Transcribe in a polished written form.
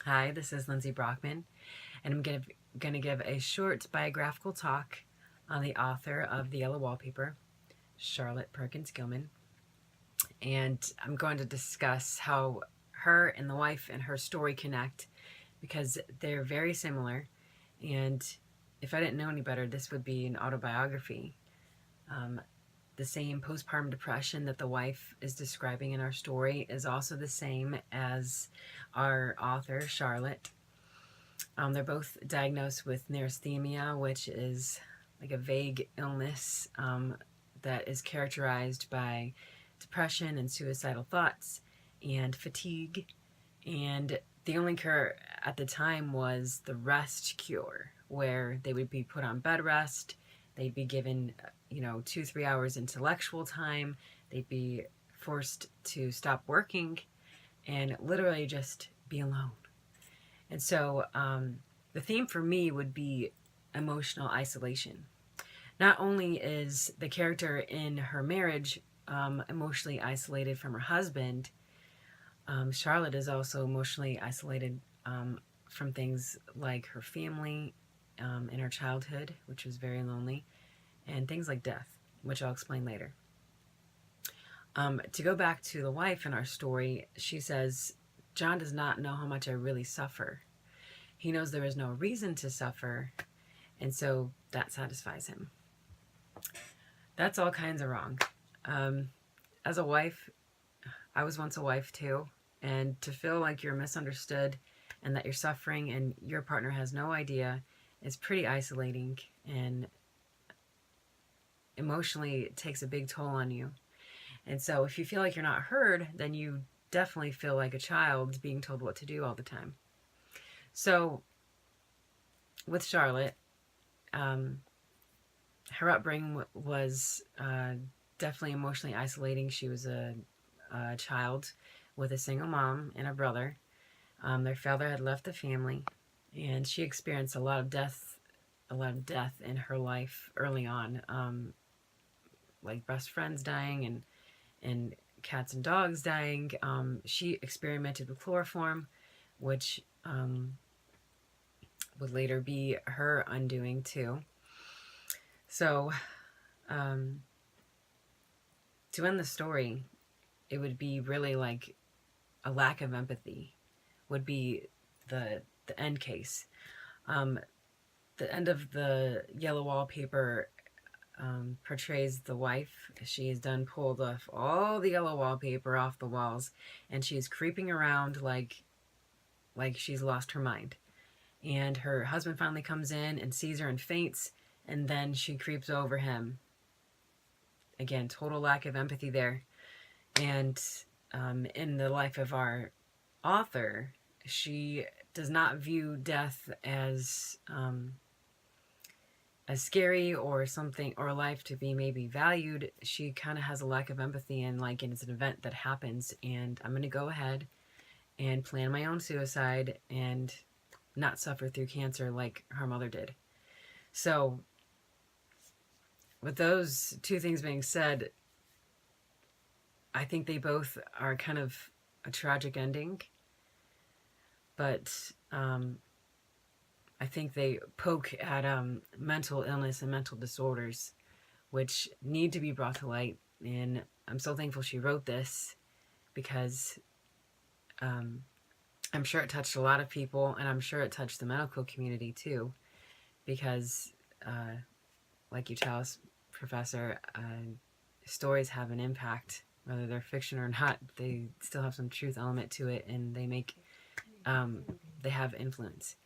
Hi, this is Lindsay Brockman, and I'm going to give a short biographical talk on the author of The Yellow Wallpaper, Charlotte Perkins Gilman. And I'm going to discuss how her and the wife and her story connect because they're very similar. And if I didn't know any better, this would be an autobiography. The same postpartum depression that the wife is describing in our story is also the same as our author, Charlotte. They're both diagnosed with neurasthenia, which is like a vague illness that is characterized by depression and suicidal thoughts and fatigue. And the only cure at the time was the rest cure, where they would be put on bed rest. They'd be given, 2-3 hours intellectual time. They'd be forced to stop working and literally just be alone. And so the theme for me would be emotional isolation. Not only is the character in her marriage emotionally isolated from her husband, Charlotte is also emotionally isolated from things like her family in her childhood, which was very lonely, and things like death, which I'll explain later. To go back to the wife in our story, she says, John does not know how much I really suffer. He knows there is no reason to suffer, and so that satisfies him. That's all kinds of wrong. As a wife, I was once a wife too, and to feel like you're misunderstood and that you're suffering and your partner has no idea is pretty isolating, and emotionally it takes a big toll on you. And so if you feel like you're not heard, then you definitely feel like a child being told what to do all the time. So with Charlotte, her upbringing was definitely emotionally isolating. She was a child with a single mom and a brother. Their father had left the family, and she experienced a lot of death in her life early on, like best friends dying and cats and dogs dying. She experimented with chloroform, which would later be her undoing too. So to end the story, it would be really like a lack of empathy would be the end case. The end of the Yellow Wallpaper portrays the wife. She has done pulled off all the yellow wallpaper off the walls, and she's creeping around like she's lost her mind. And her husband finally comes in and sees her and faints, and then she creeps over him. Again, total lack of empathy there. And in the life of our author, she does not view death as scary or something, or life to be maybe valued. She kind of has a lack of empathy, and like it's an event that happens, and I'm going to go ahead and plan my own suicide and not suffer through cancer like her mother did. So with those two things being said, I think they both are kind of a tragic ending, but I think they poke at mental illness and mental disorders, which need to be brought to light. And I'm so thankful she wrote this, because I'm sure it touched a lot of people, and I'm sure it touched the medical community too, because like you tell us, Professor, stories have an impact. Whether they're fiction or not, they still have some truth element to it, and they make they have influence.